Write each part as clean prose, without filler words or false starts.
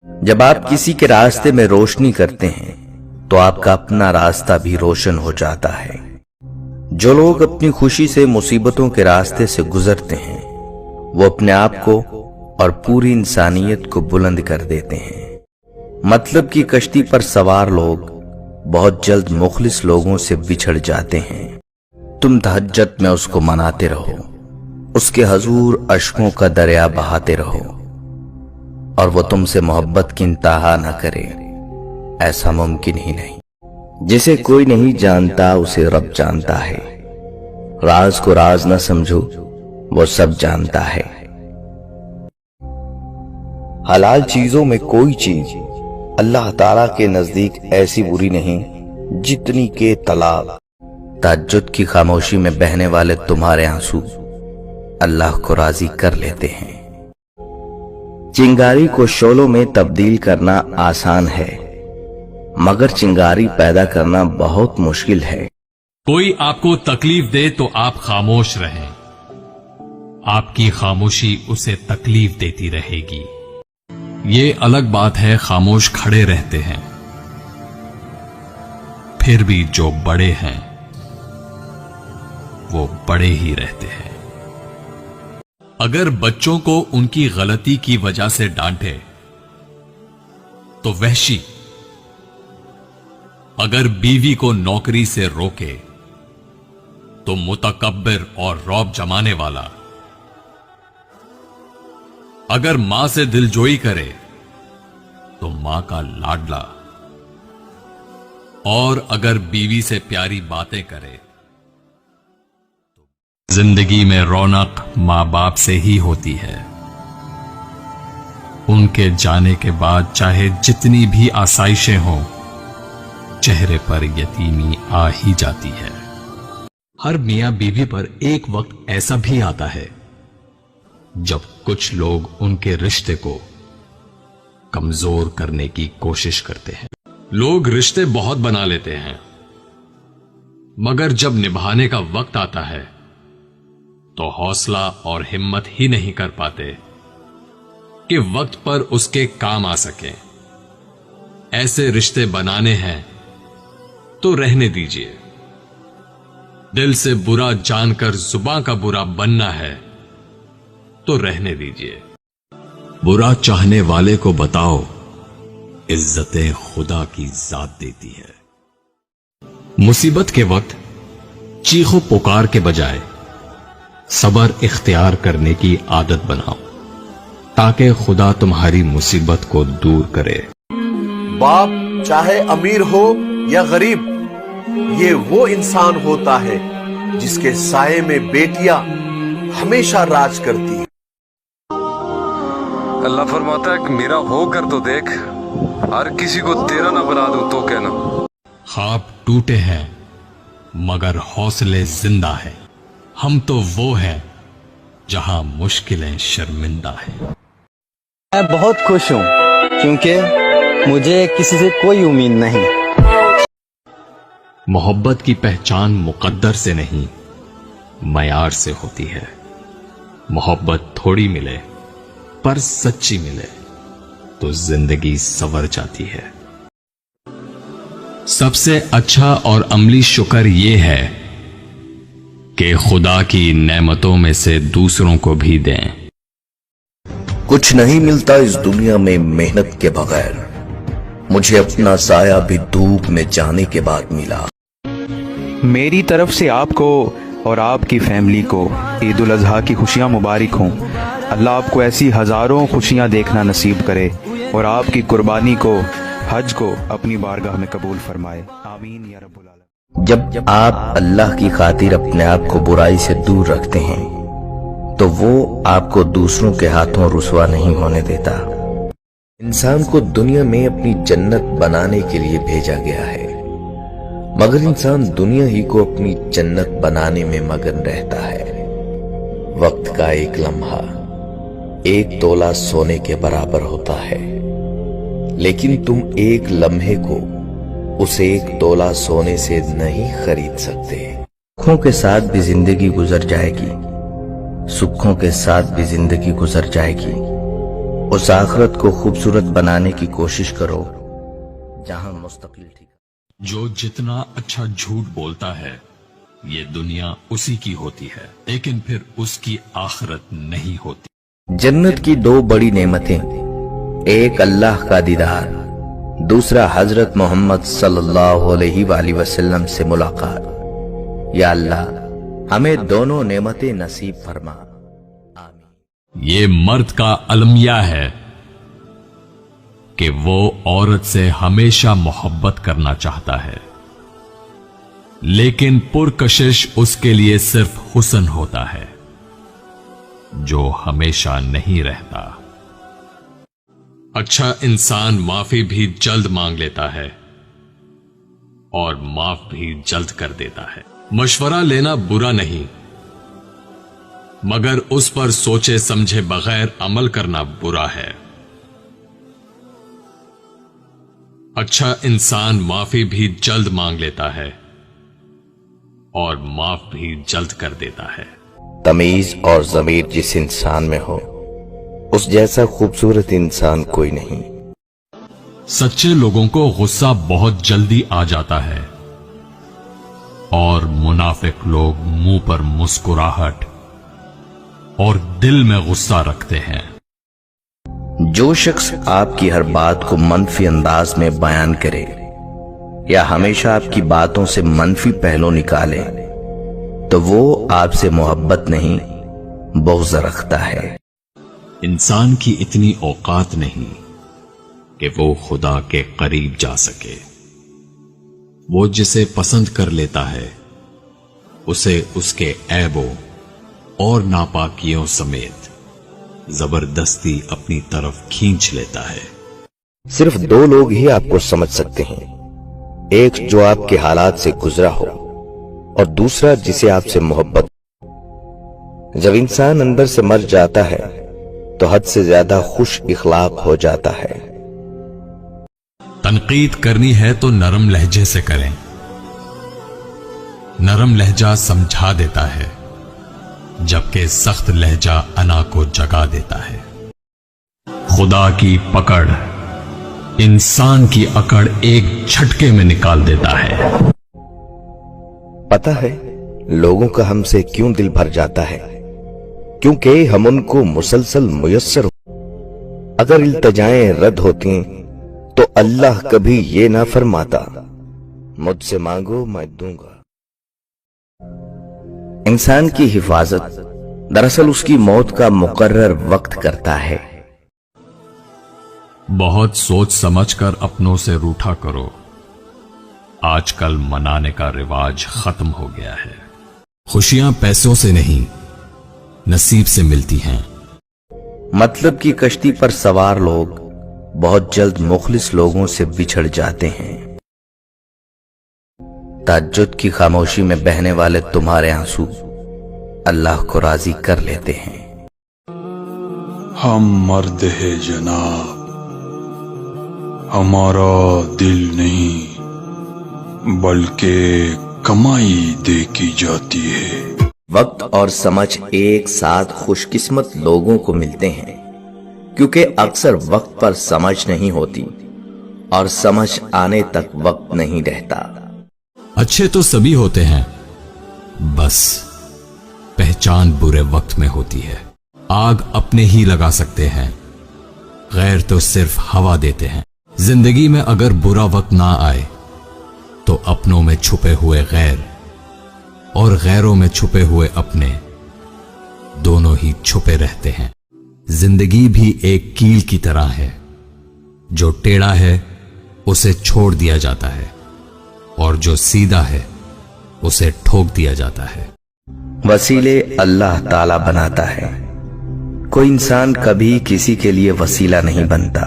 جب آپ کسی کے راستے میں روشنی کرتے ہیں تو آپ کا اپنا راستہ بھی روشن ہو جاتا ہے۔ جو لوگ اپنی خوشی سے مصیبتوں کے راستے سے گزرتے ہیں وہ اپنے آپ کو اور پوری انسانیت کو بلند کر دیتے ہیں۔ مطلب کی کشتی پر سوار لوگ بہت جلد مخلص لوگوں سے بچھڑ جاتے ہیں۔ تم تہجد میں اس کو مناتے رہو، اس کے حضور اشکوں کا دریا بہاتے رہو، اور وہ تم سے محبت کی انتہا نہ کرے، ایسا ممکن ہی نہیں۔ جسے کوئی نہیں جانتا اسے رب جانتا ہے، راز کو راز نہ سمجھو، وہ سب جانتا ہے۔ حلال چیزوں میں کوئی چیز اللہ تعالیٰ کے نزدیک ایسی بری نہیں جتنی کہ طلاق۔ تہجد کی خاموشی میں بہنے والے تمہارے آنسو اللہ کو راضی کر لیتے ہیں۔ چنگاری کو شعلوں میں تبدیل کرنا آسان ہے، مگر چنگاری پیدا کرنا بہت مشکل ہے۔ کوئی آپ کو تکلیف دے تو آپ خاموش رہیں، آپ کی خاموشی اسے تکلیف دیتی رہے گی۔ یہ الگ بات ہے خاموش کھڑے رہتے ہیں، پھر بھی جو بڑے ہیں وہ بڑے ہی رہتے ہیں۔ اگر بچوں کو ان کی غلطی کی وجہ سے ڈانٹے تو وحشی، اگر بیوی کو نوکری سے روکے تو متکبر اور رعب جمانے والا، اگر ماں سے دلجوئی کرے تو ماں کا لاڈلا، اور اگر بیوی سے پیاری باتیں کرے تو زندگی میں رونق ماں باپ سے ہی ہوتی ہے۔ ان کے جانے کے بعد چاہے جتنی بھی آسائشیں ہوں، چہرے پر یتیمی آ ہی جاتی ہے۔ ہر میاں بیوی پر ایک وقت ایسا بھی آتا ہے جب کچھ لوگ ان کے رشتے کو کمزور کرنے کی کوشش کرتے ہیں۔ لوگ رشتے بہت بنا لیتے ہیں، مگر جب نبھانے کا وقت آتا ہے تو حوصلہ اور ہمت ہی نہیں کر پاتے کہ وقت پر اس کے کام آ سکیں۔ ایسے رشتے بنانے ہیں تو رہنے دیجیے۔ دل سے برا جان کر زباں کا برا بننا ہے تو رہنے دیجیے۔ برا چاہنے والے کو بتاؤ، عزت خدا کی ذات دیتی ہے۔ مصیبت کے وقت چیخ و پکار کے بجائے صبر اختیار کرنے کی عادت بناؤ، تاکہ خدا تمہاری مصیبت کو دور کرے۔ باپ چاہے امیر ہو یا غریب، یہ وہ انسان ہوتا ہے جس کے سائے میں بیٹیاں ہمیشہ راج کرتی ہیں۔ اللہ فرماتا ہے کہ میرا ہو کر تو دیکھ، ہر کسی کو تیرا نہ بنا دوں تو کہنا۔ خواب ٹوٹے ہیں مگر حوصلے زندہ ہیں۔ ہم تو وہ ہیں جہاں مشکلیں شرمندہ ہیں۔ میں بہت خوش ہوں کیونکہ مجھے کسی سے کوئی امید نہیں۔ محبت کی پہچان مقدر سے نہیں، معیار سے ہوتی ہے۔ محبت تھوڑی ملے پر سچی ملے تو زندگی سنور جاتی ہے۔ سب سے اچھا اور عملی شکر یہ ہے کہ خدا کی نعمتوں میں سے دوسروں کو بھی دیں۔ کچھ نہیں ملتا اس دنیا میں محنت کے بغیر، مجھے اپنا سایہ بھی دھوپ میں جانے کے بعد ملا۔ میری طرف سے آپ کو اور آپ کی فیملی کو عید الاضحیٰ کی خوشیاں مبارک ہوں۔ اللہ آپ کو ایسی ہزاروں خوشیاں دیکھنا نصیب کرے اور آپ کی قربانی کو، حج کو اپنی بارگاہ میں قبول فرمائے، آمین یا رب العالمین۔ جب آپ اللہ کی خاطر اپنے آپ کو برائی سے دور رکھتے ہیں تو وہ آپ کو دوسروں کے ہاتھوں رسوا نہیں ہونے دیتا۔ انسان کو دنیا میں اپنی جنت بنانے کے لیے بھیجا گیا ہے، مگر انسان دنیا ہی کو اپنی جنت بنانے میں مگن رہتا ہے۔ وقت کا ایک لمحہ ایک تولہ سونے کے برابر ہوتا ہے، لیکن تم ایک لمحے کو اسے ایک تولہ سونے سے نہیں خرید سکتے۔ سکھوں کے ساتھ بھی زندگی گزر جائے گی، سکھوں کے ساتھ بھی زندگی گزر جائے گی، उस आखिरत को खूबसूरत बनाने की कोशिश करो जहां मुस्तकिल ठीक। जो जितना अच्छा झूठ बोलता है ये दुनिया उसी की होती है, लेकिन फिर उसकी आखिरत नहीं होती। जन्नत की दो बड़ी नेमतें, एक अल्लाह का दीदार, दूसरा हजरत मोहम्मद सल्लल्लाहु अलैहि वसल्लम से मुलाकात। या अल्लाह हमें दोनों नेमतें नसीब फरमा। आमीन। ये मर्द का अलमिया है कि वो औरत से हमेशा मोहब्बत करना चाहता है, लेकिन पुरकशिश उसके लिए सिर्फ हुस्न होता है जो हमेशा नहीं रहता। अच्छा इंसान माफी भी जल्द मांग लेता है और माफ भी जल्द कर देता है। मशवरा लेना बुरा नहीं, मगर उस पर सोचे समझे बगैर अमल करना बुरा है। अच्छा इंसान माफी भी जल्द मांग लेता है और माफ भी जल्द कर देता है। तमीज और ज़मीर जिस इंसान में हो उस जैसा खूबसूरत इंसान कोई नहीं। सच्चे लोगों को गुस्सा बहुत जल्दी आ जाता है और मुनाफिक लोग मुंह पर मुस्कुराहट और दिल में गुस्सा रखते हैं। जो शख्स आपकी हर बात को मनफी अंदाज में बयान करे या हमेशा आपकी बातों से मनफी पहलू निकाले तो वो आपसे मोहब्बत नहीं बुग़्ज़ रखता है। इंसान की इतनी औकात नहीं कि वो खुदा के करीब जा सके। वो जिसे पसंद कर लेता है उसे उसके ऐबों और नापाकियों समेत जबरदस्ती अपनी तरफ खींच लेता है। सिर्फ दो लोग ही आपको समझ सकते हैं, एक जो आपके हालात से गुजरा हो और दूसरा जिसे आपसे मोहब्बत। जब इंसान अंदर से मर जाता है तो हद से ज्यादा खुश इखलाक हो जाता है। तनकीद करनी है तो नरम लहजे से करें। नरम लहजा समझा देता है जबकि सख्त लहजा अना को जगा देता है। खुदा की पकड़ इंसान की अकड़ एक झटके में निकाल देता है। पता है लोगों का हमसे क्यों दिल भर जाता है? क्योंकि हम उनको मुसलसल मुयस्सर हो। अगर इल्तजाएं रद्द होती तो अल्लाह कभी ये ना फरमाता मुझसे मांगो मैं दूंगा। इंसान की हिफाजत दरअसल उसकी मौत का मुकर्रर वक्त करता है। बहुत सोच समझकर अपनों से रूठा करो। आजकल मनाने का रिवाज खत्म हो गया है। खुशियां पैसों से नहीं नसीब से मिलती हैं। मतलब की कश्ती पर सवार लोग बहुत जल्द मुखलिस लोगों से बिछड़ जाते हैं। ताज्जुद की खामोशी में बहने वाले तुम्हारे आंसू अल्लाह को राजी कर लेते हैं। हम मर्द है जनाब, हमारा दिल नहीं बल्कि कमाई दे की जाती है। वक्त और समझ एक साथ खुशकिस्मत लोगों को मिलते हैं क्योंकि अक्सर वक्त पर समझ नहीं होती और समझ आने तक वक्त नहीं रहता। अच्छे तो सभी होते हैं, बस पहचान बुरे वक्त में होती है। आग अपने ही लगा सकते हैं, गैर तो सिर्फ हवा देते हैं। जिंदगी में अगर बुरा वक्त ना आए तो अपनों में छुपे हुए गैर और गैरों में छुपे हुए अपने दोनों ही छुपे रहते हैं। जिंदगी भी एक कील की तरह है, जो टेढ़ा है उसे छोड़ दिया जाता है और जो सीधा है उसे ठोक दिया जाता है। वसीले अल्लाह ताला बनाता है, कोई इंसान कभी किसी के लिए वसीला नहीं बनता।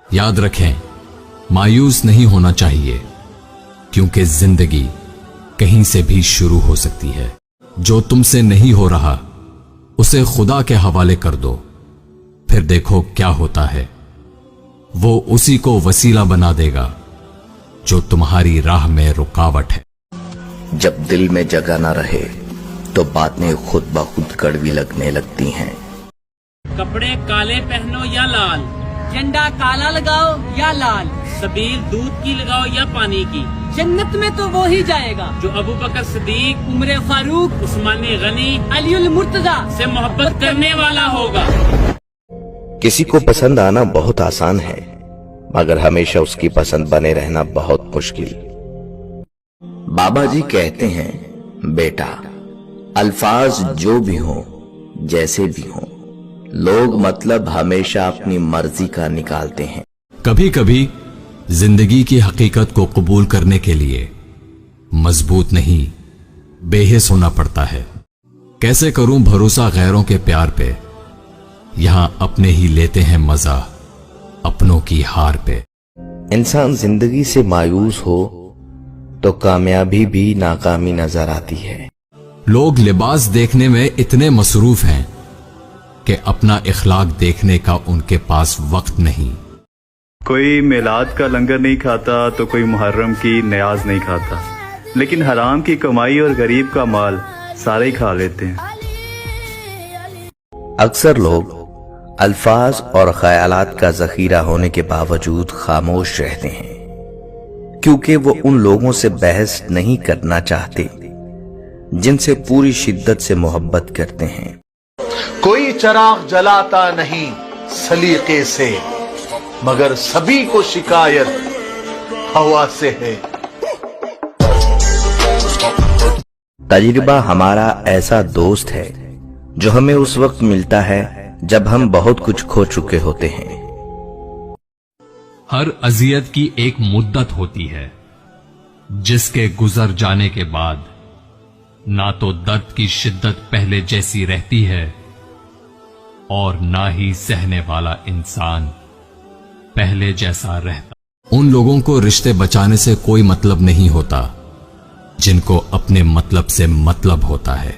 याद रखें, मायूस नहीं होना चाहिए क्योंकि जिंदगी कहीं से भी शुरू हो सकती है। जो तुमसे नहीं हो रहा उसे खुदा के हवाले कर दो, फिर देखो क्या होता है। वो उसी को वसीला बना देगा जो तुम्हारी राह में रुकावट है। जब दिल में जगह न रहे तो बातें खुद ब खुद कड़वी लगने लगती हैं। कपड़े काले पहनो या लाल, झंडा काला लगाओ या लाल, सबील दूध की लगाओ या पानी की, जन्नत में तो वो ही जाएगा जो अबू बकर सिद्दीक, उमर फारूक, उस्मान गनी अलीउल मुर्तजा से मोहब्बत करने वाला होगा। किसी को पसंद आना बहुत आसान है, मगर हमेशा उसकी पसंद बने रहना बहुत मुश्किल। बाबा जी कहते हैं, बेटा अल्फाज जो भी हों, जैसे भी हों, लोग मतलब हमेशा अपनी मर्जी का निकालते हैं। कभी कभी जिंदगी की हकीकत को कबूल करने के लिए मजबूत नहीं, बेहिस होना पड़ता है। कैसे करूं भरोसा गैरों के प्यार पे, यहां अपने ही लेते हैं मजा अपनों की हार पे। इंसान जिंदगी से मायूस हो तो कामयाबी भी नाकामी नजर आती है। लोग लिबास देखने में इतने मसरूफ हैं कि अपना इखलाक देखने का उनके पास वक्त नहीं। कोई मिलाद का लंगर नहीं खाता तो कोई मुहर्रम की नियाज नहीं खाता, लेकिन हराम की कमाई और गरीब का माल सारे ही खा लेते हैं। अक्सर लोग अल्फाज और ख्यालात का जखीरा होने के बावजूद खामोश रहते हैं, क्योंकि वो उन लोगों से बहस नहीं करना चाहते जिनसे पूरी शिद्दत से मोहब्बत करते हैं। कोई चिराग जलाता नहीं सलीके से, मगर सभी को शिकायत हवा से है। तजुर्बा हमारा ऐसा दोस्त है जो हमें उस वक्त मिलता है जब हम बहुत कुछ खो चुके होते हैं। हर अजियत की एक मुद्दत होती है, जिसके गुजर जाने के बाद ना तो दर्द की शिद्दत पहले जैसी रहती है और ना ही सहने वाला इंसान पहले जैसा रहता। उन लोगों को रिश्ते बचाने से कोई मतलब नहीं होता जिनको अपने मतलब से मतलब होता है।